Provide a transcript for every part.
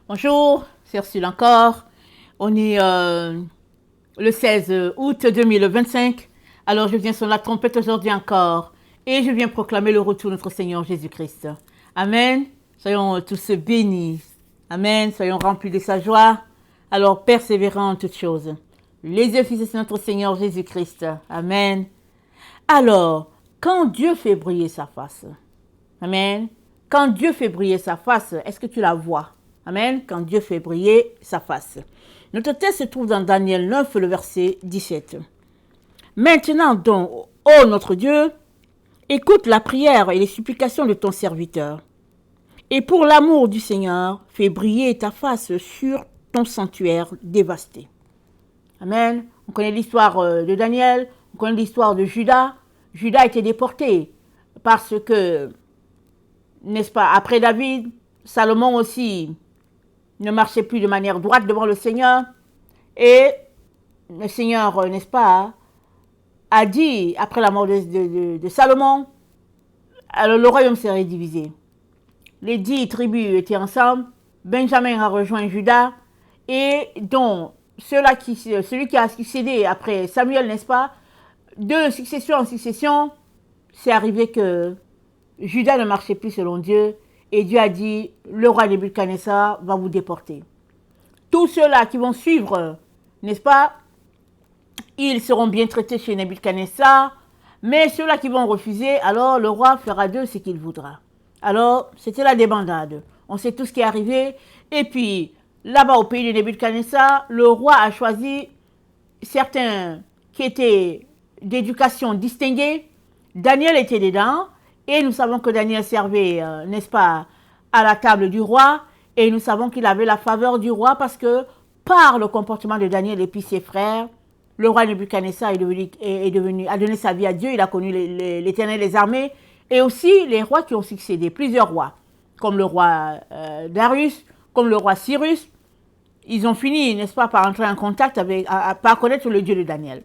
Bonjour, c'est Ursule encore. On est le 16 août 2025. Alors je viens sur la trompette aujourd'hui encore et je viens proclamer le retour de notre Seigneur Jésus-Christ. Amen. Soyons tous bénis. Amen. Soyons remplis de sa joie. Alors persévérons en toutes choses. Les yeux fixés sur notre Seigneur Jésus-Christ. Amen. Alors, quand Dieu fait briller sa face, amen. Quand Dieu fait briller sa face, est-ce que tu la vois? Amen. Quand Dieu fait briller sa face. Notre texte se trouve dans Daniel 9, le verset 17. Maintenant donc, ô notre Dieu, écoute la prière et les supplications de ton serviteur. Et pour l'amour du Seigneur, fais briller ta face sur ton sanctuaire dévasté. Amen. On connaît l'histoire de Daniel, on connaît l'histoire de Judas. Judas a été déporté parce que, n'est-ce pas, après David, Salomon aussi ne marchait plus de manière droite devant le Seigneur. Et le Seigneur, n'est-ce pas, a dit, après la mort de Salomon, alors le royaume serait divisé. Les 10 tribus étaient ensemble, Benjamin a rejoint Juda, et donc celui qui a succédé après Samuel, n'est-ce pas, de succession en succession, c'est arrivé que Juda ne marchait plus selon Dieu, et Dieu a dit, le roi Nebuchadnezzar va vous déporter. Tous ceux-là qui vont suivre, n'est-ce pas, ils seront bien traités chez Nebuchadnezzar, mais ceux-là qui vont refuser, alors le roi fera d'eux ce qu'il voudra. Alors, c'était la débandade. On sait tout ce qui est arrivé. Et puis, là-bas au pays de Nebuchadnezzar, le roi a choisi certains qui étaient d'éducation distinguée. Daniel était dedans. Et nous savons que Daniel servait, n'est-ce pas, à la table du roi. Et nous savons qu'il avait la faveur du roi parce que par le comportement de Daniel et puis ses frères, le roi Nebuchadnezzar a donné sa vie à Dieu. Il a connu l'Éternel des armées. Et aussi les rois qui ont succédé, plusieurs rois, comme le roi Darius, comme le roi Cyrus. Ils ont fini, n'est-ce pas, par entrer en contact avec, par connaître le Dieu de Daniel.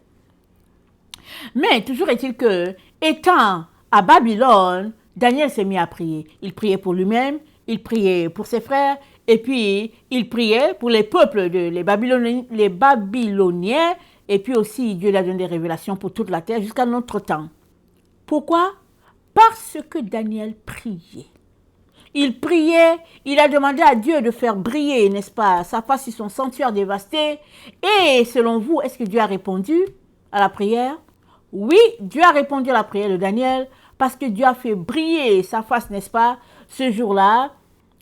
Mais toujours est-il que, étant à Babylone, Daniel s'est mis à prier. Il priait pour lui-même, il priait pour ses frères, et puis il priait pour les peuples, les Babyloniens, et puis aussi Dieu lui a donné des révélations pour toute la terre jusqu'à notre temps. Pourquoi? Parce que Daniel priait. Il priait, il a demandé à Dieu de faire briller, n'est-ce pas, sa face sur son sanctuaire dévasté. Et selon vous, est-ce que Dieu a répondu à la prière? Oui, Dieu a répondu à la prière de Daniel parce que Dieu a fait briller sa face, n'est-ce pas, ce jour-là,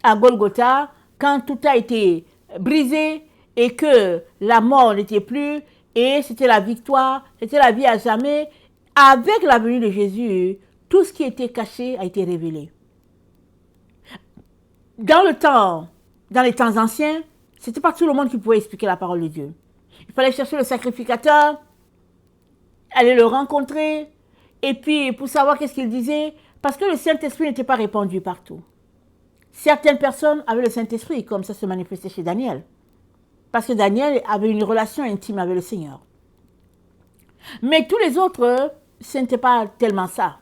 à Golgotha, quand tout a été brisé et que la mort n'était plus et c'était la victoire, c'était la vie à jamais. Avec la venue de Jésus, tout ce qui était caché a été révélé. Dans les temps anciens, ce n'était pas tout le monde qui pouvait expliquer la parole de Dieu. Il fallait chercher le sacrificateur, aller le rencontrer, et puis pour savoir qu'est-ce qu'il disait, parce que le Saint-Esprit n'était pas répandu partout. Certaines personnes avaient le Saint-Esprit, comme ça se manifestait chez Daniel, parce que Daniel avait une relation intime avec le Seigneur. Mais tous les autres, ce n'était pas tellement ça.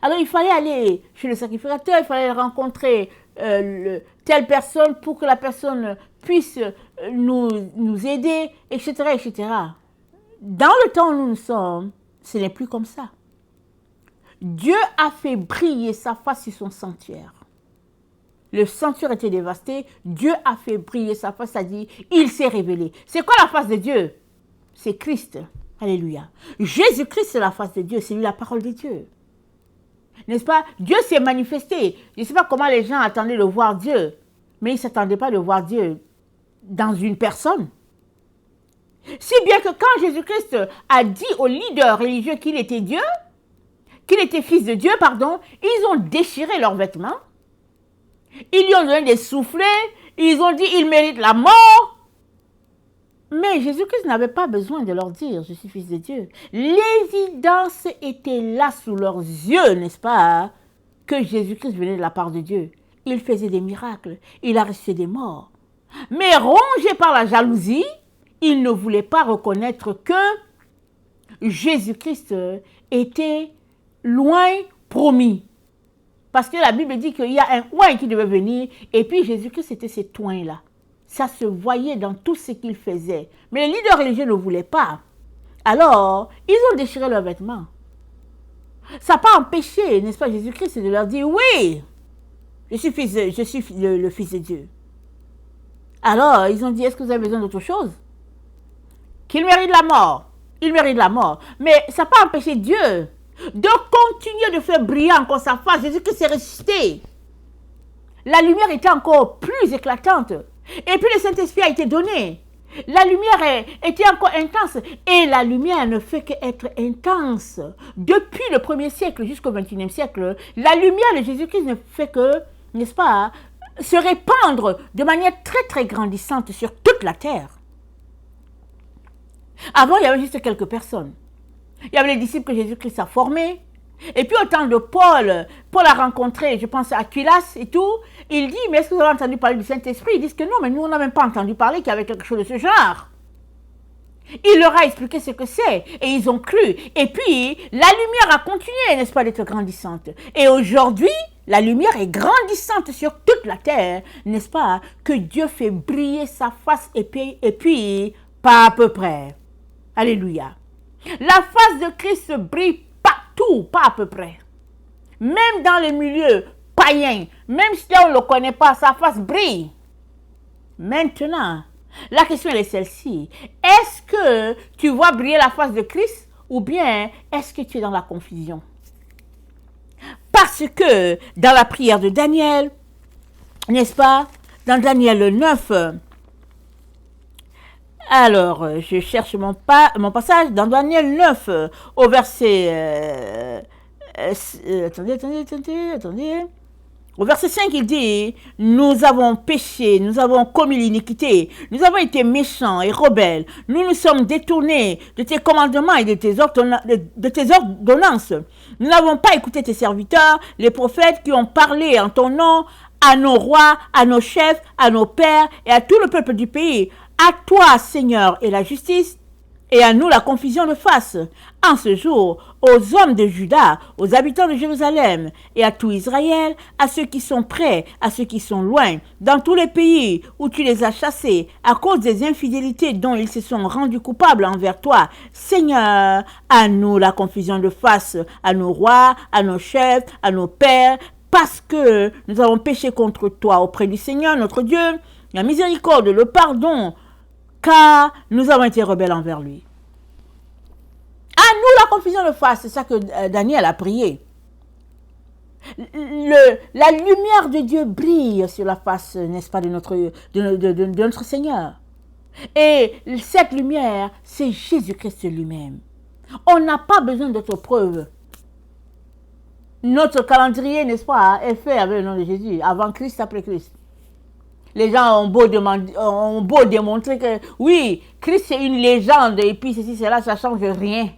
Alors il fallait aller chez le sacrificateur, il fallait rencontrer telle personne pour que la personne puisse nous aider, etc., etc. Dans le temps où nous sommes, ce n'est plus comme ça. Dieu a fait briller sa face sur son sanctuaire. Le sanctuaire était dévasté, Dieu a fait briller sa face, c'est-à-dire il s'est révélé. C'est quoi la face de Dieu? C'est Christ. Alléluia. Jésus-Christ, c'est la face de Dieu, c'est lui la parole de Dieu. N'est-ce pas? Dieu s'est manifesté. Je ne sais pas comment les gens attendaient de voir Dieu, mais ils ne s'attendaient pas de voir Dieu dans une personne. Si bien que quand Jésus-Christ a dit aux leaders religieux qu'il était Dieu, qu'il était fils de Dieu, pardon, ils ont déchiré leurs vêtements. Ils lui ont donné des soufflets. Ils ont dit il mérite la mort. Mais Jésus-Christ n'avait pas besoin de leur dire « Je suis fils de Dieu ». L'évidence était là sous leurs yeux, n'est-ce pas, que Jésus-Christ venait de la part de Dieu. Il faisait des miracles, il a ressuscité des morts. Mais rongé par la jalousie, il ne voulait pas reconnaître que Jésus-Christ était loin promis. Parce que la Bible dit qu'il y a un oint qui devait venir, et puis Jésus-Christ, c'était cet oint-là. Ça se voyait dans tout ce qu'il faisait. Mais les leaders religieux ne voulaient pas. Alors, ils ont déchiré leurs vêtements. Ça n'a pas empêché, n'est-ce pas, Jésus-Christ, de leur dire, oui, je suis le Fils de Dieu. Alors, ils ont dit, est-ce que vous avez besoin d'autre chose? Qu'il mérite la mort. Il mérite la mort. Mais ça n'a pas empêché Dieu de continuer de faire briller encore sa face. Jésus-Christ s'est ressuscité. La lumière était encore plus éclatante. Et puis le Saint-Esprit a été donné. La lumière était encore intense. Et la lumière ne fait qu'être intense. Depuis le 1er siècle jusqu'au 21e siècle, la lumière de Jésus-Christ ne fait que, n'est-ce pas, se répandre de manière très très grandissante sur toute la terre. Avant, il y avait juste quelques personnes. Il y avait les disciples que Jésus-Christ a formés. Et puis au temps de Paul, Paul a rencontré, je pense, Aquilas et tout. Il dit, mais est-ce que vous avez entendu parler du Saint-Esprit? Ils disent que non, mais nous, on n'a même pas entendu parler qu'il y avait quelque chose de ce genre. Il leur a expliqué ce que c'est et ils ont cru. Et puis, la lumière a continué, n'est-ce pas, d'être grandissante. Et aujourd'hui, la lumière est grandissante sur toute la terre, n'est-ce pas, que Dieu fait briller sa face et puis pas à peu près. Alléluia. La face de Christ brille partout, pas à peu près. Même dans les milieux païens, même si on ne le connaît pas, sa face brille. Maintenant, la question est celle-ci. Est-ce que tu vois briller la face de Christ ou bien est-ce que tu es dans la confusion? Parce que dans la prière de Daniel, n'est-ce pas, dans Daniel 9, alors je cherche mon passage, dans Daniel 9, au verset... attendez. Au verset 5, il dit, nous avons péché, nous avons commis l'iniquité, nous avons été méchants et rebelles, nous nous sommes détournés de tes commandements et de tes ordonnances. Nous n'avons pas écouté tes serviteurs, les prophètes qui ont parlé en ton nom à nos rois, à nos chefs, à nos pères et à tout le peuple du pays. À toi, Seigneur, est la justice, et à nous la confusion de face. En ce jour, aux hommes de Juda, aux habitants de Jérusalem, et à tout Israël, à ceux qui sont près, à ceux qui sont loin, dans tous les pays où tu les as chassés, à cause des infidélités dont ils se sont rendus coupables envers toi. Seigneur, à nous la confusion de face, à nos rois, à nos chefs, à nos pères, parce que nous avons péché contre toi auprès du Seigneur, notre Dieu, la miséricorde, le pardon, car nous avons été rebelles envers lui. À nous la confusion de face, c'est ça que Daniel a prié. La lumière de Dieu brille sur la face, n'est-ce pas, de notre Seigneur. Et cette lumière, c'est Jésus-Christ lui-même. On n'a pas besoin d'autres preuves. Notre calendrier, n'est-ce pas, est fait avec le nom de Jésus, avant Christ, après Christ. Les gens ont beau démontrer que, oui, Christ c'est une légende, et puis ceci, cela, ça ne change rien.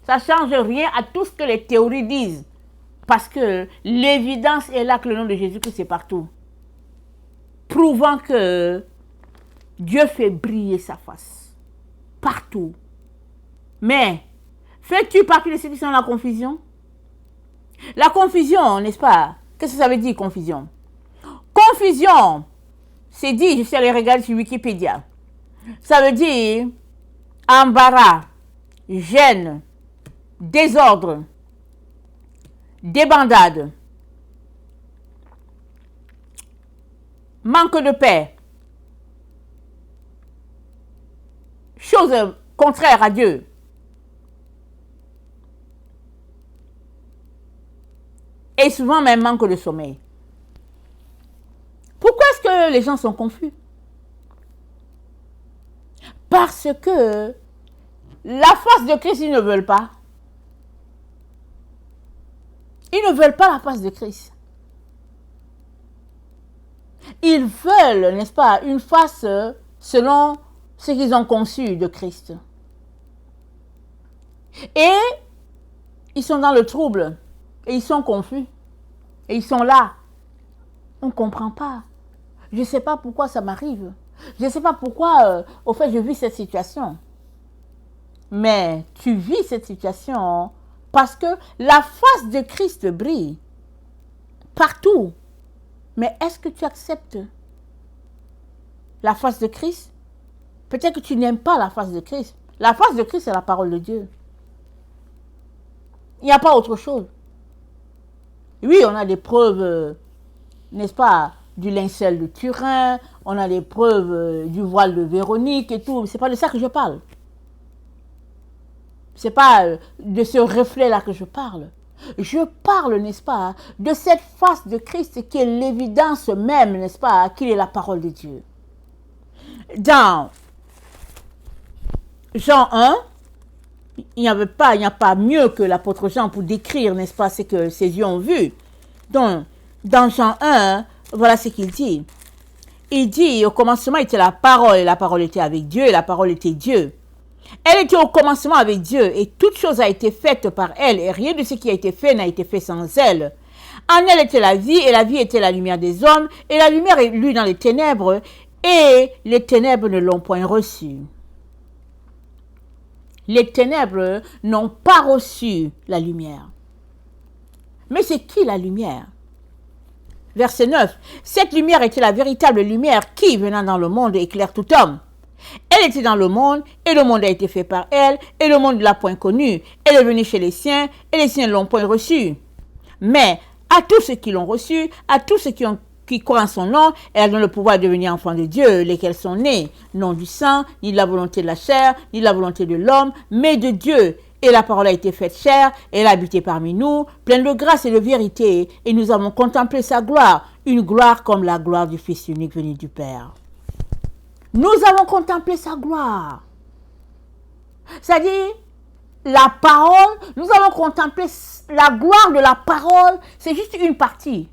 Ça ne change rien à tout ce que les théories disent. Parce que l'évidence est là que le nom de Jésus-Christ est partout. Prouvant que Dieu fait briller sa face. Partout. Mais, fais-tu partie de ceux qui sont dans la confusion? La confusion, n'est-ce pas? Qu'est-ce que ça veut dire, confusion? Confusion, c'est dit, je suis allé regarder sur Wikipédia. Ça veut dire embarras, gêne, désordre, débandade, manque de paix, chose contraire à Dieu. Et souvent même manque de sommeil. Pourquoi est-ce que les gens sont confus? Parce que la face de Christ, ils ne veulent pas. Ils ne veulent pas la face de Christ. Ils veulent, n'est-ce pas, une face selon ce qu'ils ont conçu de Christ. Et ils sont dans le trouble. Et ils sont confus. Et ils sont là. On ne comprend pas. Je ne sais pas pourquoi ça m'arrive. Je ne sais pas pourquoi, au fait, je vis cette situation. Mais tu vis cette situation parce que la face de Christ brille. partout. Mais est-ce que tu acceptes la face de Christ? Peut-être que tu n'aimes pas la face de Christ. La face de Christ, c'est la parole de Dieu. Il n'y a pas autre chose. Oui, on a des preuves, n'est-ce pas, du linceul de Turin, on a des preuves du voile de Véronique et tout. C'est pas de ça que je parle. C'est pas de ce reflet-là que je parle. Je parle, n'est-ce pas, de cette face de Christ qui est l'évidence même, n'est-ce pas, qu'il est la parole de Dieu. Dans Jean 1, il n'y a pas mieux que l'apôtre Jean pour décrire, n'est-ce pas, ce que ses yeux ont vu. Donc, dans Jean 1, voilà ce qu'il dit. Il dit, au commencement était la parole, et la parole était avec Dieu, et la parole était Dieu. Elle était au commencement avec Dieu, et toute chose a été faite par elle, et rien de ce qui a été fait n'a été fait sans elle. En elle était la vie, et la vie était la lumière des hommes, et la lumière est lue dans les ténèbres, et les ténèbres ne l'ont point reçue. Les ténèbres n'ont pas reçu la lumière. Mais c'est qui la lumière? Verset 9. Cette lumière était la véritable lumière qui, venant dans le monde, éclaire tout homme. Elle était dans le monde, et le monde a été fait par elle, et le monde ne l'a point connue. Elle est venue chez les siens, et les siens ne l'ont point reçue. Mais à tous ceux qui l'ont reçue, à tous ceux qui croient en son nom, elle donne le pouvoir de devenir enfants de Dieu, lesquels sont nés, non du sang, ni de la volonté de la chair, ni de la volonté de l'homme, mais de Dieu. Et la parole a été faite chair, et elle a habité parmi nous, pleine de grâce et de vérité, et nous avons contemplé sa gloire, une gloire comme la gloire du Fils unique venu du Père. Nous avons contemplé sa gloire. C'est-à-dire, la parole, nous allons contempler la gloire de la parole, c'est juste une partie.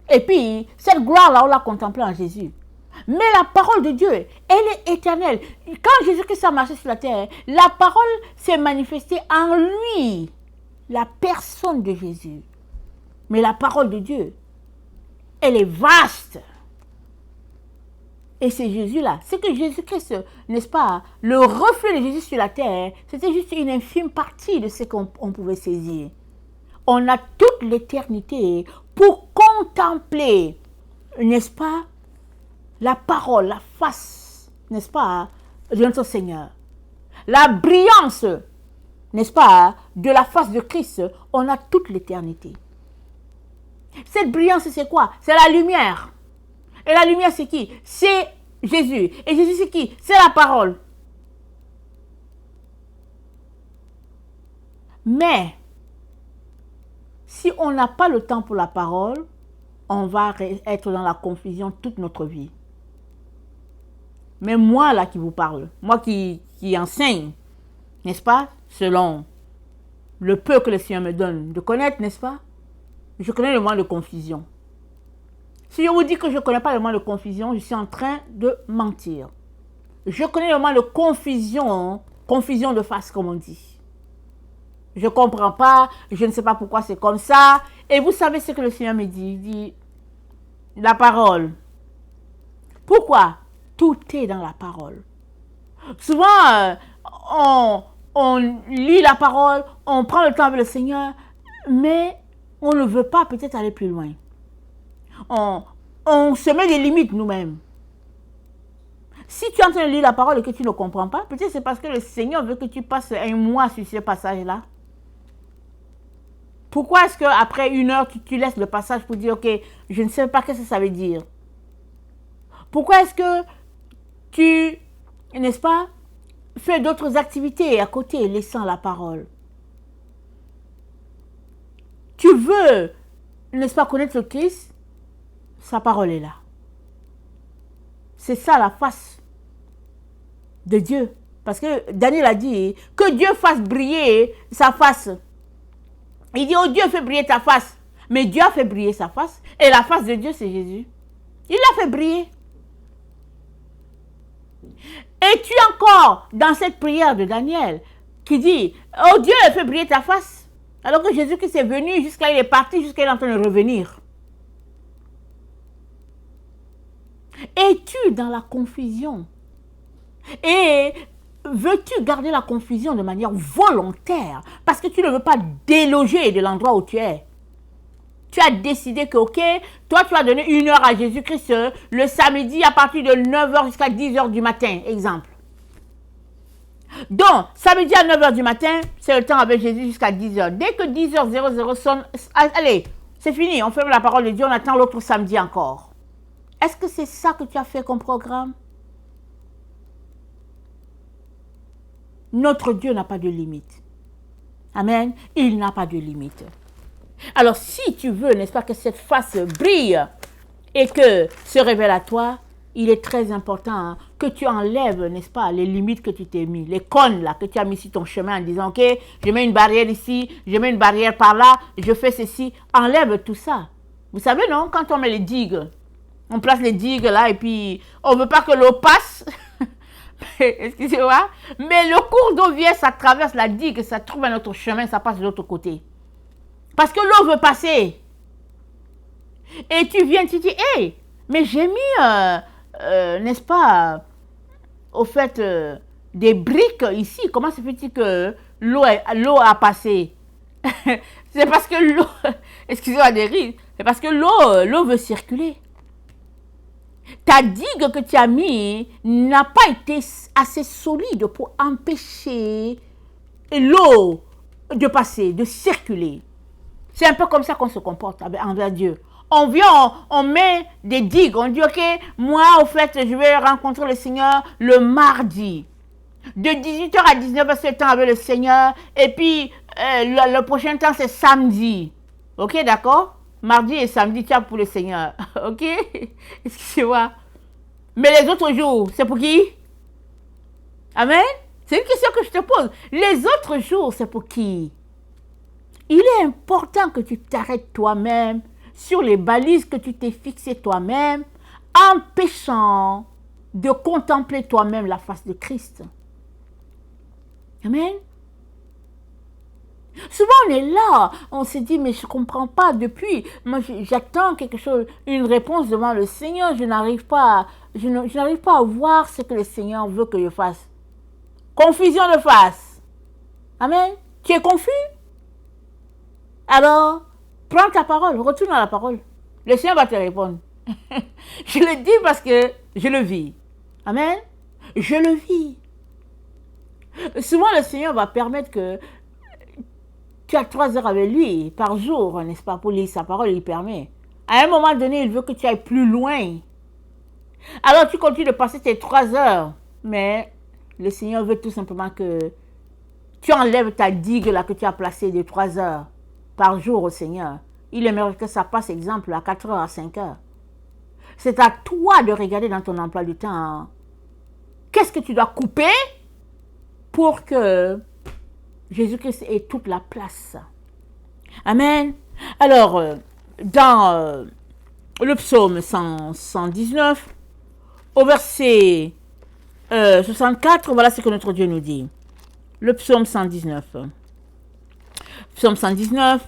Et puis, cette gloire-là, on l'a contemplée en Jésus. Mais la parole de Dieu, elle est éternelle. Quand Jésus-Christ a marché sur la terre, la parole s'est manifestée en lui, la personne de Jésus. Mais la parole de Dieu, elle est vaste. Et c'est Jésus-là. C'est que Jésus-Christ, n'est-ce pas, le reflet de Jésus sur la terre, c'était juste une infime partie de ce qu'on pouvait saisir. On a toute l'éternité pour contempler, n'est-ce pas, la parole, la face, n'est-ce pas, de notre Seigneur. La brillance, n'est-ce pas, de la face de Christ, on a toute l'éternité. Cette brillance, c'est quoi? C'est la lumière. Et la lumière, c'est qui? C'est Jésus. Et Jésus, c'est qui? C'est la parole. Mais, si on n'a pas le temps pour la parole, on va être dans la confusion toute notre vie. Mais moi, là, qui vous parle, moi qui enseigne, n'est-ce pas, selon le peu que le Seigneur me donne de connaître, n'est-ce pas, je connais le moins de confusion. Si je vous dis que je ne connais pas le moins de confusion, je suis en train de mentir. Je connais le moins de confusion, confusion de face, comme on dit. Je ne comprends pas, je ne sais pas pourquoi c'est comme ça. Et vous savez ce que le Seigneur me dit? Il dit, la parole. Pourquoi? Tout est dans la parole. Souvent, on lit la parole, on prend le temps avec le Seigneur, mais on ne veut pas peut-être aller plus loin. On se met des limites nous-mêmes. Si tu es en train de lire la parole et que tu ne comprends pas, peut-être c'est parce que le Seigneur veut que tu passes un mois sur ce passage-là. Pourquoi est-ce qu'après 1 heure, tu laisses le passage pour dire, ok, je ne sais pas ce que ça veut dire? Pourquoi est-ce que tu, n'est-ce pas, fais d'autres activités à côté, laissant la parole? Tu veux, n'est-ce pas, connaître le Christ? Sa parole est là. C'est ça la face de Dieu. Parce que Daniel a dit que Dieu fasse briller sa face. Il dit, oh Dieu, fais briller ta face. Mais Dieu a fait briller sa face. Et la face de Dieu, c'est Jésus. Il l'a fait briller. Et tu es encore dans cette prière de Daniel qui dit, oh Dieu, fais briller ta face. Alors que Jésus-Christ est venu, jusqu'à il est parti, jusqu'à il est en train de revenir. Es-tu dans la confusion? Et veux-tu garder la confusion de manière volontaire? Parce que tu ne veux pas déloger de l'endroit où tu es. Tu as décidé que, ok, toi, tu vas donner 1 heure à Jésus-Christ le samedi à partir de 9 h jusqu'à 10 h du matin, exemple. Donc, samedi à 9 h du matin, c'est le temps avec Jésus jusqu'à 10 h. Dès que 10h00 sonne, allez, c'est fini, on ferme la parole de Dieu, on attend l'autre samedi encore. Est-ce que c'est ça que tu as fait comme programme? Notre Dieu n'a pas de limite. Amen. Il n'a pas de limite. Alors, si tu veux, n'est-ce pas, que cette face brille et que se révèle à toi, il est très important que tu enlèves, n'est-ce pas, les limites que tu t'es mis, les cônes là que tu as mis sur ton chemin en disant, ok, je mets une barrière ici, je mets une barrière par là, je fais ceci. Enlève tout ça. Vous savez, non, quand on met les digues, on place les digues là et puis on ne veut pas que l'eau passe. Excusez-moi, mais le cours d'eau vient, ça traverse la digue, ça trouve un autre chemin, ça passe de l'autre côté. Parce que l'eau veut passer. Et tu viens, tu dis, hé, mais j'ai mis, n'est-ce pas, au fait, des briques ici. Comment se fait-il que l'eau a passé? C'est parce que l'eau, excusez-moi des rires, c'est parce que l'eau veut circuler. Ta digue que tu as mis n'a pas été assez solide pour empêcher l'eau de passer, de circuler. C'est un peu comme ça qu'on se comporte envers Dieu. On vient, on met des digues, on dit, ok, moi, au fait, je vais rencontrer le Seigneur le mardi. De 18 h à 19 h, c'est le temps avec le Seigneur. Et puis, le prochain temps, c'est samedi. Ok, d'accord? Mardi et samedi, tu as pour le Seigneur. Ok? Excusez-moi. Mais les autres jours, c'est pour qui? Amen? C'est une question que je te pose. Les autres jours, c'est pour qui? Il est important que tu t'arrêtes toi-même sur les balises que tu t'es fixées toi-même, empêchant de contempler toi-même la face de Christ. Amen? Souvent on est là, on se dit mais je ne comprends pas depuis, moi j'attends quelque chose, une réponse devant le Seigneur, je n'arrive pas à voir ce que le Seigneur veut que je fasse. Confusion de face. Amen. Tu es confus? Alors, prends ta parole, retourne à la parole. Le Seigneur va te répondre. Je le dis parce que je le vis. Amen. Je le vis. Souvent le Seigneur va permettre que tu as 3 heures avec lui par jour, n'est-ce pas, pour lire sa parole, il permet. À un moment donné, il veut que tu ailles plus loin. Alors tu continues de passer tes 3 heures, mais le Seigneur veut tout simplement que tu enlèves ta digue là que tu as placée de 3 heures par jour au Seigneur. Il aimerait que ça passe, exemple, à 4 heures, à 5 heures. C'est à toi de regarder dans ton emploi du temps. Qu'est-ce que tu dois couper pour que Jésus-Christ ait toute la place. Amen. Alors, dans le psaume 119, au verset 64, voilà ce que notre Dieu nous dit. Le psaume 119. Psaume 119,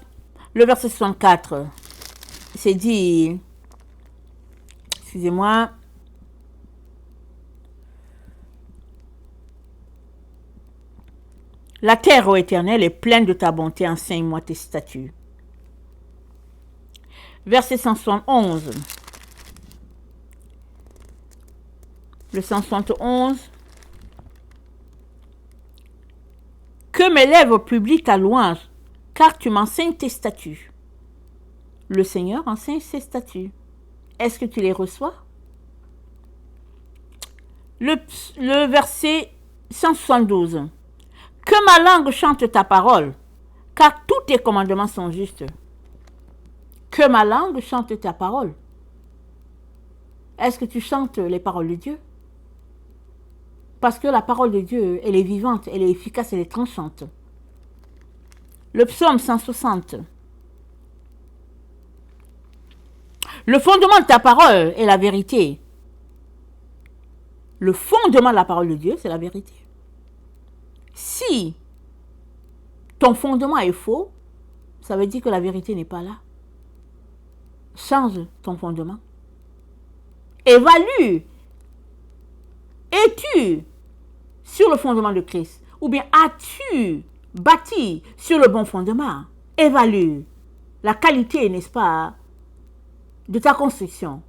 le verset 64, c'est dit, excusez-moi, la terre, ô Éternel, est pleine de ta bonté, enseigne-moi tes statuts. Verset 171. Le 171. Que mes lèvres publient ta louange, car tu m'enseignes tes statuts. Le Seigneur enseigne ses statuts. Est-ce que tu les reçois? Le verset 172. Que ma langue chante ta parole, car tous tes commandements sont justes. Que ma langue chante ta parole. Est-ce que tu chantes les paroles de Dieu? Parce que la parole de Dieu, elle est vivante, elle est efficace, elle est tranchante. Le psaume 160. Le fondement de ta parole est la vérité. Le fondement de la parole de Dieu, c'est la vérité. Si ton fondement est faux, ça veut dire que la vérité n'est pas là. Change ton fondement. Évalue. Es-tu sur le fondement de Christ? Ou bien as-tu bâti sur le bon fondement? Évalue la qualité, n'est-ce pas, de ta construction.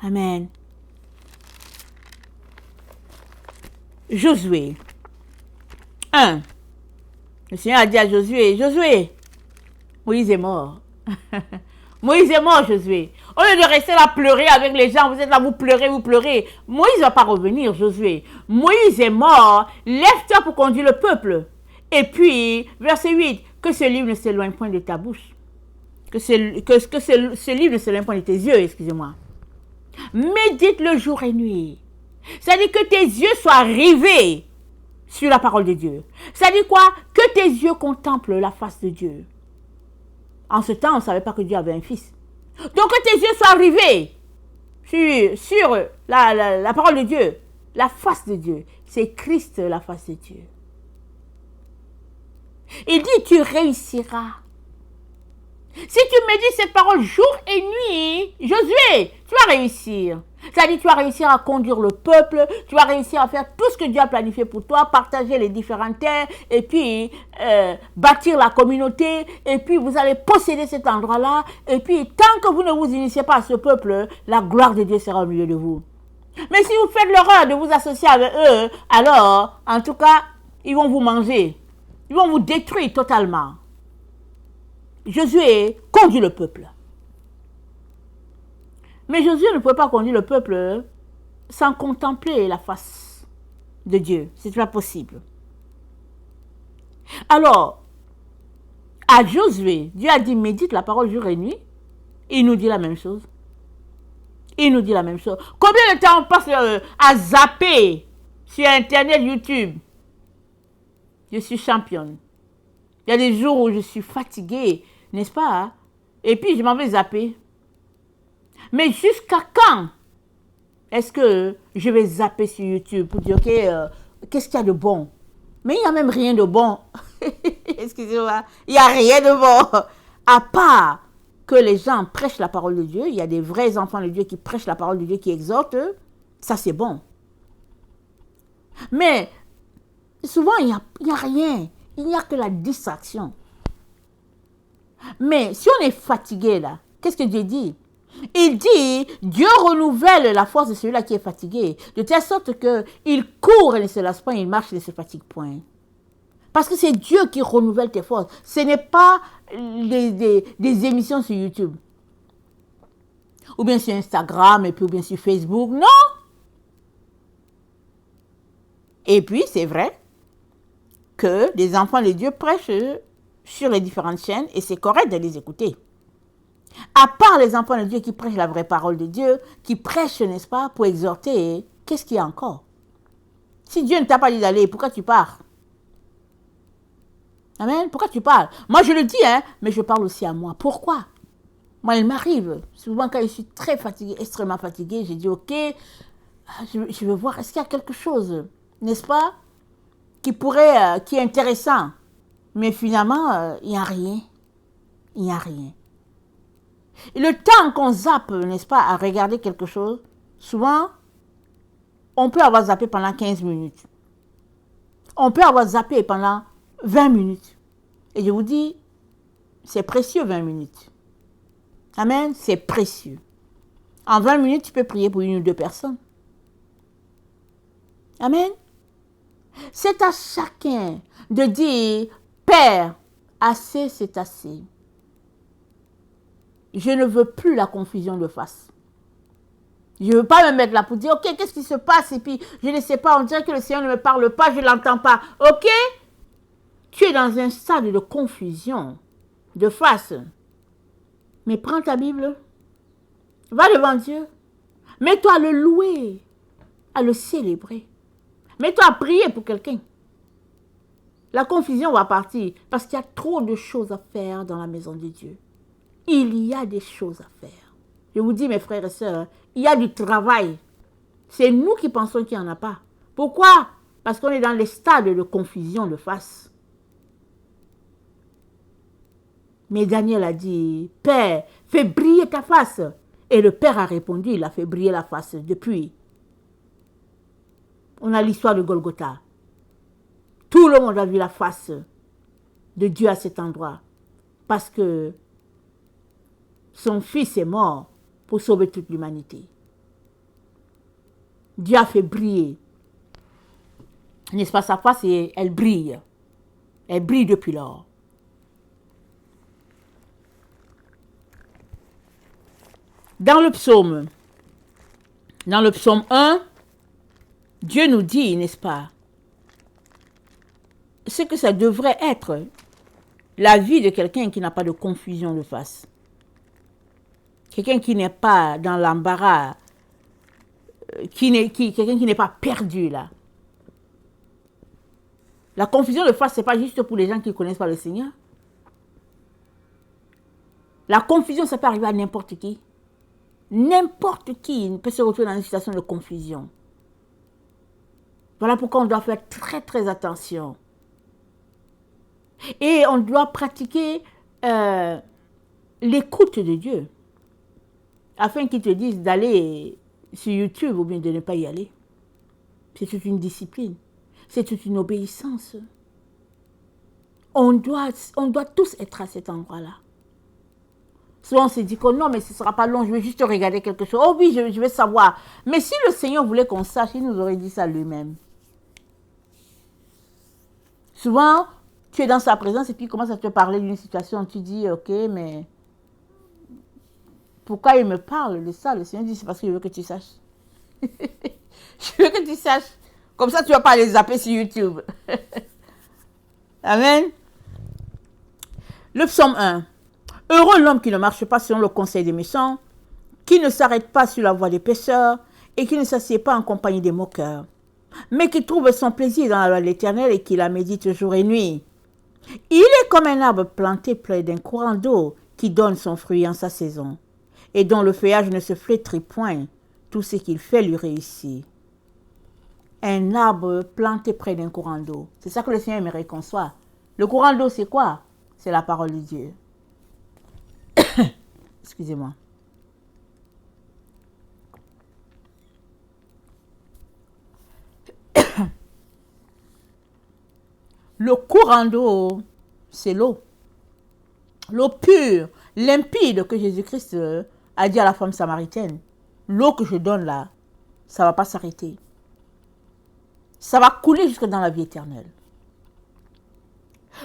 Amen. Josué 1. Le Seigneur a dit à Josué, Josué, Moïse est mort. Moïse est mort, Josué. Au lieu de rester là pleurer avec les gens, vous êtes là, vous pleurez, vous pleurez. Moïse ne va pas revenir, Josué. Moïse est mort. Lève-toi pour conduire le peuple. Et puis, verset 8, que ce livre ne s'éloigne point de ta bouche. Que ce livre ne s'éloigne point de tes yeux, excusez-moi. Médite le jour et nuit. C'est-à-dire que tes yeux soient rivés sur la parole de Dieu. C'est-à-dire quoi? Que tes yeux contemplent la face de Dieu. En ce temps, on ne savait pas que Dieu avait un fils. Donc que tes yeux soient rivés sur la parole de Dieu, la face de Dieu. C'est Christ, la face de Dieu. Il dit, tu réussiras. Si tu médites cette parole jour et nuit, Josué, tu vas réussir. C'est-à-dire tu vas réussir à conduire le peuple, tu vas réussir à faire tout ce que Dieu a planifié pour toi, partager les différentes terres, et puis bâtir la communauté, et puis vous allez posséder cet endroit-là, et puis tant que vous ne vous initiez pas à ce peuple, la gloire de Dieu sera au milieu de vous. Mais si vous faites l'erreur de vous associer avec eux, alors, en tout cas, ils vont vous manger. Ils vont vous détruire totalement. Josué conduit le peuple. Mais Josué ne pouvait pas conduire le peuple sans contempler la face de Dieu. C'est pas possible. Alors, à Josué, Dieu a dit médite la parole jour et nuit. Il nous dit la même chose. Il nous dit la même chose. Combien de temps on passe à zapper sur Internet, YouTube? Je suis championne. Il y a des jours où je suis fatiguée, n'est-ce pas? Hein? Et puis, je m'en vais zapper. Mais jusqu'à quand est-ce que je vais zapper sur YouTube pour dire, ok, qu'est-ce qu'il y a de bon? Mais il n'y a même rien de bon. Excusez-moi. Il n'y a rien de bon. À part que les gens prêchent la parole de Dieu. Il y a des vrais enfants de Dieu qui prêchent la parole de Dieu, qui exhortent. Ça, c'est bon. Mais souvent, il n'y a rien. Il n'y a que la distraction. Mais si on est fatigué là, qu'est-ce que Dieu dit? Il dit, Dieu renouvelle la force de celui-là qui est fatigué, de telle sorte qu'il court et ne se lasse pas, il marche et ne se fatigue point. Parce que c'est Dieu qui renouvelle tes forces. Ce n'est pas des émissions sur YouTube. Ou bien sur Instagram, et puis ou bien sur Facebook. Non! Et puis, c'est vrai que des enfants de Dieu prêchent sur les différentes chaînes et c'est correct de les écouter. À part les enfants de Dieu qui prêchent la vraie parole de Dieu, qui prêchent, n'est-ce pas, pour exhorter, qu'est-ce qu'il y a encore? Si Dieu ne t'a pas dit d'aller, pourquoi tu pars? Amen. Pourquoi tu parles? Moi, je le dis, mais je parle aussi à moi. Pourquoi? Moi, il m'arrive, souvent quand je suis très fatiguée, extrêmement fatiguée, j'ai dit, ok, je veux voir, est-ce qu'il y a quelque chose, n'est-ce pas, qui est intéressant. Mais finalement, il n'y a rien. Il n'y a rien. Et le temps qu'on zappe, n'est-ce pas, à regarder quelque chose, souvent, on peut avoir zappé pendant 15 minutes. On peut avoir zappé pendant 20 minutes. Et je vous dis, c'est précieux 20 minutes. Amen, c'est précieux. En 20 minutes, tu peux prier pour une ou deux personnes. Amen. C'est à chacun de dire, Père, assez, c'est assez. Je ne veux plus la confusion de face. Je ne veux pas me mettre là pour dire, ok, qu'est-ce qui se passe? Et puis, je ne sais pas, on dirait que le Seigneur ne me parle pas, je ne l'entends pas. Ok? Tu es dans un stade de confusion, de face. Mais prends ta Bible, va devant Dieu, mets-toi à le louer, à le célébrer. Mets-toi à prier pour quelqu'un. La confusion va partir parce qu'il y a trop de choses à faire dans la maison de Dieu. Il y a des choses à faire. Je vous dis, mes frères et sœurs, il y a du travail. C'est nous qui pensons qu'il n'y en a pas. Pourquoi? Parce qu'on est dans les stades de confusion de face. Mais Daniel a dit, Père, fais briller ta face. Et le Père a répondu, il a fait briller la face depuis. On a l'histoire de Golgotha. Tout le monde a vu la face de Dieu à cet endroit. Parce que Son Fils est mort pour sauver toute l'humanité. Dieu a fait briller. N'est-ce pas, sa face, elle brille. Elle brille depuis lors. Dans le psaume 1, Dieu nous dit, n'est-ce pas, ce que ça devrait être la vie de quelqu'un qui n'a pas de confusion de face. Quelqu'un qui n'est pas dans l'embarras, quelqu'un qui n'est pas perdu là. La confusion de face, ce n'est pas juste pour les gens qui ne connaissent pas le Seigneur. La confusion, ça peut arriver à n'importe qui. N'importe qui peut se retrouver dans une situation de confusion. Voilà pourquoi on doit faire très très attention. Et on doit pratiquer l'écoute de Dieu. Afin qu'il te dise d'aller sur YouTube ou bien de ne pas y aller. C'est toute une discipline. C'est toute une obéissance. On doit tous être à cet endroit-là. Souvent on se dit que non, mais ce ne sera pas long, je vais juste regarder quelque chose. Oh oui, je vais savoir. Mais si le Seigneur voulait qu'on sache, il nous aurait dit ça lui-même. Souvent, tu es dans sa présence et puis il commence à te parler d'une situation. Tu dis, ok, mais pourquoi il me parle de ça? Le Seigneur dit, c'est parce qu'il veut que tu saches. Je veux que tu saches. Comme ça, tu ne vas pas aller zapper sur YouTube. Amen. Le psaume 1. Heureux l'homme qui ne marche pas selon le conseil des méchants, qui ne s'arrête pas sur la voie des pécheurs et qui ne s'assied pas en compagnie des moqueurs, mais qui trouve son plaisir dans la loi de l'Éternel et qui la médite jour et nuit. Il est comme un arbre planté près d'un courant d'eau qui donne son fruit en sa saison et dont le feuillage ne se flétrit point. Tout ce qu'il fait lui réussit. Un arbre planté près d'un courant d'eau. C'est ça que le Seigneur aimerait qu'on soit. Le courant d'eau, c'est quoi? C'est la parole de Dieu. Excusez-moi. Le courant d'eau, c'est l'eau. L'eau pure, limpide que Jésus-Christ a dit à la femme samaritaine. L'eau que je donne là, ça ne va pas s'arrêter. Ça va couler jusque dans la vie éternelle.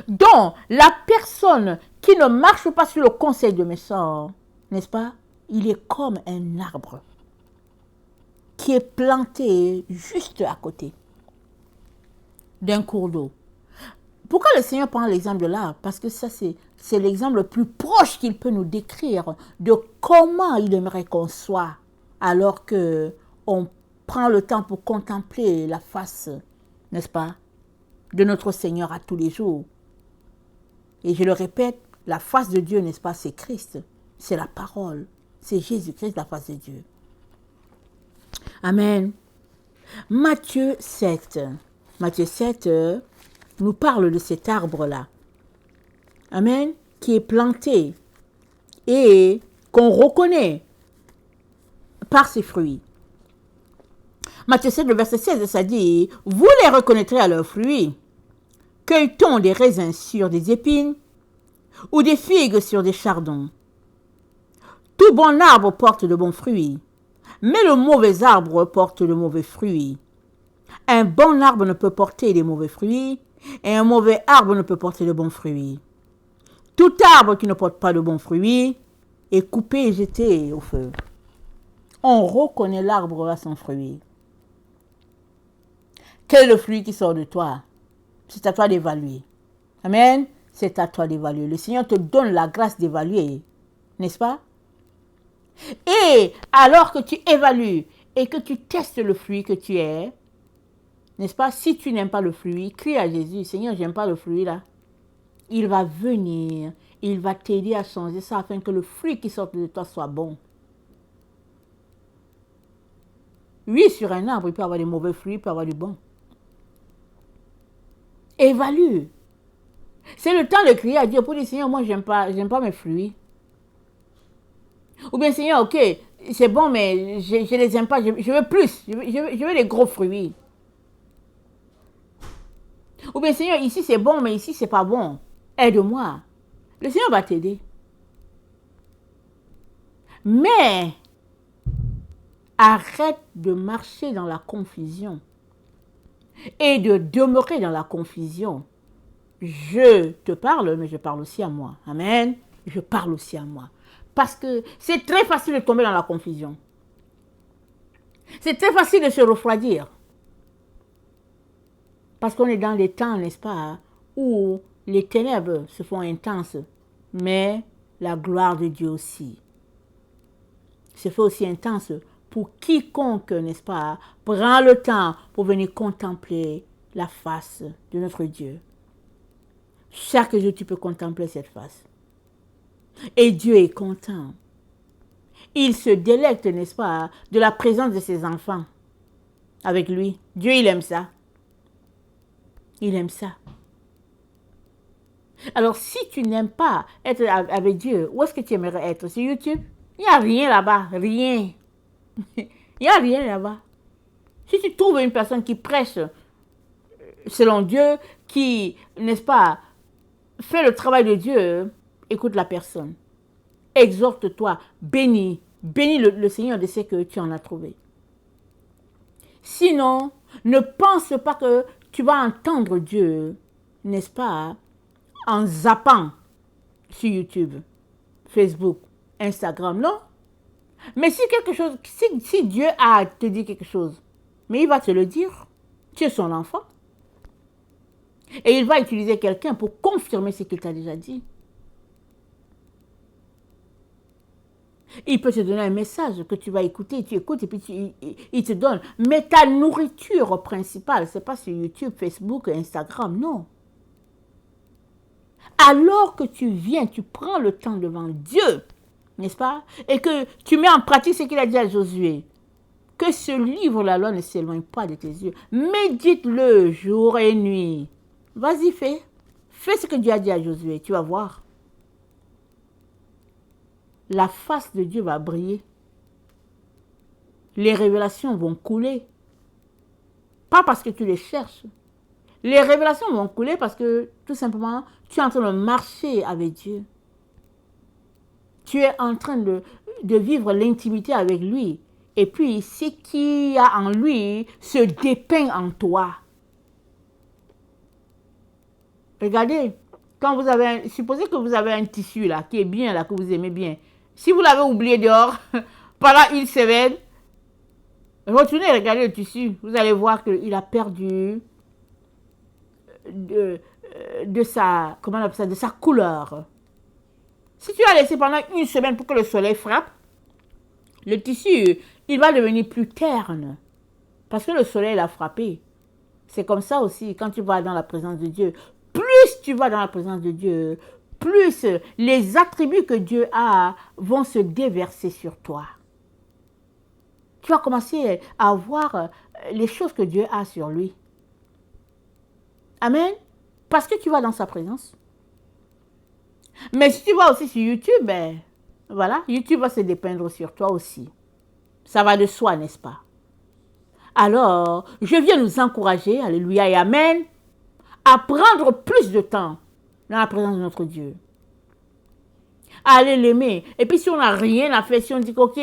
Donc, la personne qui ne marche pas sur le conseil de mes sorts, n'est-ce pas? Il est comme un arbre qui est planté juste à côté d'un cours d'eau. Pourquoi le Seigneur prend l'exemple de l'arbre? Parce que ça, c'est l'exemple le plus proche qu'il peut nous décrire de comment il aimerait qu'on soit alors qu'on prend le temps pour contempler la face, n'est-ce pas, de notre Seigneur à tous les jours. Et je le répète, la face de Dieu, n'est-ce pas, c'est Christ, c'est la parole, c'est Jésus-Christ, la face de Dieu. Amen. Matthieu 7 nous parle de cet arbre-là. Amen. Qui est planté et qu'on reconnaît par ses fruits. Matthieu 7, le verset 16, ça dit, « Vous les reconnaîtrez à leurs fruits. Cueille-t-on des raisins sur des épines ou des figues sur des chardons? Tout bon arbre porte de bons fruits, mais le mauvais arbre porte de mauvais fruits. Un bon arbre ne peut porter des mauvais fruits, et un mauvais arbre ne peut porter de bons fruits. Tout arbre qui ne porte pas de bons fruits est coupé et jeté au feu. » On reconnaît l'arbre à son fruit. Quel est le fruit qui sort de toi? C'est à toi d'évaluer. Amen. C'est à toi d'évaluer. Le Seigneur te donne la grâce d'évaluer. N'est-ce pas? Et alors que tu évalues et que tu testes le fruit que tu es, n'est-ce pas? Si tu n'aimes pas le fruit, crie à Jésus. Seigneur, j'aime pas le fruit là. Il va venir. Il va t'aider à changer ça afin que le fruit qui sort de toi soit bon. Oui, sur un arbre, il peut y avoir des mauvais fruits, il peut y avoir du bon. Évalue. C'est le temps de crier à Dieu pour dire, Seigneur, moi, j'aime pas mes fruits. Ou bien, Seigneur, ok, c'est bon, mais je les aime pas, je veux plus. Je veux les gros fruits. Ou bien, Seigneur, ici, c'est bon, mais ici, c'est pas bon. Aide-moi. Le Seigneur va t'aider. Mais arrête de marcher dans la confusion et de demeurer dans la confusion. Je te parle, mais je parle aussi à moi. Amen. Je parle aussi à moi. Parce que c'est très facile de tomber dans la confusion. C'est très facile de se refroidir. Parce qu'on est dans des temps, n'est-ce pas, où les ténèbres se font intenses, mais la gloire de Dieu aussi se fait aussi intense pour quiconque, n'est-ce pas, prend le temps pour venir contempler la face de notre Dieu. Chaque jour, tu peux contempler cette face. Et Dieu est content. Il se délecte, n'est-ce pas, de la présence de ses enfants avec lui. Dieu, il aime ça. Il aime ça. Alors, si tu n'aimes pas être avec Dieu, où est-ce que tu aimerais être? Sur YouTube? Il n'y a rien là-bas. Rien. Il n'y a rien là-bas. Si tu trouves une personne qui prêche selon Dieu, qui, n'est-ce pas, fait le travail de Dieu, écoute la personne. Exhorte-toi, bénis le Seigneur de ce que tu en as trouvé. Sinon, ne pense pas que tu vas entendre Dieu, n'est-ce pas, en zappant sur YouTube, Facebook, Instagram, non? Mais si quelque chose, si Dieu a te dit quelque chose, mais il va te le dire, tu es son enfant. Et il va utiliser quelqu'un pour confirmer ce qu'il t'a déjà dit. Il peut te donner un message que tu vas écouter, tu écoutes et puis il te donne. Mais ta nourriture principale, ce n'est pas sur YouTube, Facebook, Instagram, non. Alors que tu viens, tu prends le temps devant Dieu, n'est-ce pas? Et que tu mets en pratique ce qu'il a dit à Josué. Que ce livre, la loi, ne s'éloigne pas de tes yeux. Médite-le jour et nuit. Vas-y, fais. Fais ce que Dieu a dit à Josué, tu vas voir. La face de Dieu va briller. Les révélations vont couler. Pas parce que tu les cherches. Les révélations vont couler parce que, tout simplement, tu es en train de marcher avec Dieu. Tu es en train de vivre l'intimité avec lui. Et puis, ce qu'il y a en lui se dépeint en toi. Regardez, quand vous avez supposez que vous avez un tissu là, qui est bien là, que vous aimez bien. Si vous l'avez oublié dehors, pendant une semaine, retournez regarder le tissu. Vous allez voir qu'il a perdu de sa, comment on appelle ça, de sa couleur. Si tu l'as laissé pendant une semaine pour que le soleil frappe, le tissu, il va devenir plus terne. Parce que le soleil l'a frappé. C'est comme ça aussi, quand tu vas dans la présence de Dieu. Plus tu vas dans la présence de Dieu, plus les attributs que Dieu a vont se déverser sur toi. Tu vas commencer à voir les choses que Dieu a sur lui. Amen. Parce que tu vas dans sa présence. Mais si tu vas aussi sur YouTube, ben, voilà, YouTube va se dépeindre sur toi aussi. Ça va de soi, n'est-ce pas? Alors, je viens nous encourager, alléluia et amen, à prendre plus de temps dans la présence de notre Dieu. À aller l'aimer. Et puis si on n'a rien à faire, si on dit que, ok,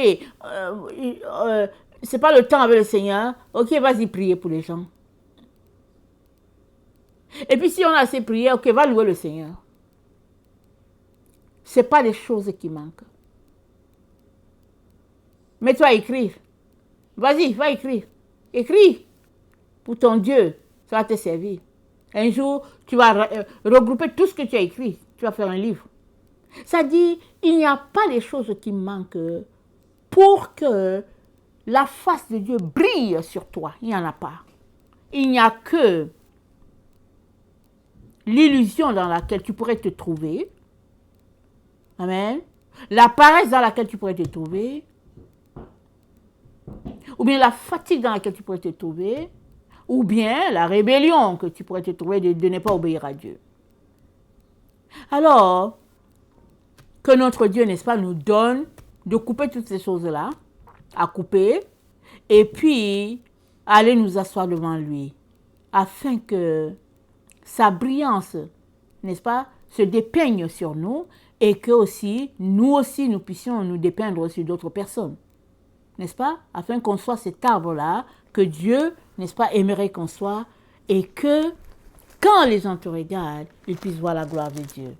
c'est pas le temps avec le Seigneur, ok, vas-y prier pour les gens. Et puis si on a assez prié, ok, va louer le Seigneur. Ce n'est pas des choses qui manquent. Mets-toi à écrire. Vas-y, va écrire. Écris pour ton Dieu. Ça va te servir. Un jour, tu vas regrouper tout ce que tu as écrit. Tu vas faire un livre. Ça dit, il n'y a pas des choses qui manquent pour que la face de Dieu brille sur toi. Il n'y en a pas. Il n'y a que l'illusion dans laquelle tu pourrais te trouver. Amen. La paresse dans laquelle tu pourrais te trouver. Ou bien la fatigue dans laquelle tu pourrais te trouver. Ou bien la rébellion que tu pourrais te trouver de ne pas obéir à Dieu. Alors, que notre Dieu, n'est-ce pas, nous donne de couper toutes ces choses-là, à couper, et puis aller nous asseoir devant lui, afin que sa brillance, n'est-ce pas, se dépeigne sur nous, et que aussi, nous puissions nous dépeindre sur d'autres personnes. N'est-ce pas? Afin qu'on soit cet arbre-là, que Dieu, n'est-ce pas, aimerait qu'on soit, et que quand les gens te regardent, ils puissent voir la gloire de Dieu.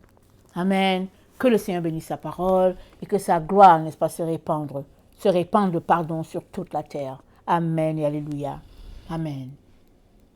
Amen. Que le Seigneur bénisse sa parole et que sa gloire, n'est-ce pas, se répande, pardon, sur toute la terre. Amen et alléluia. Amen.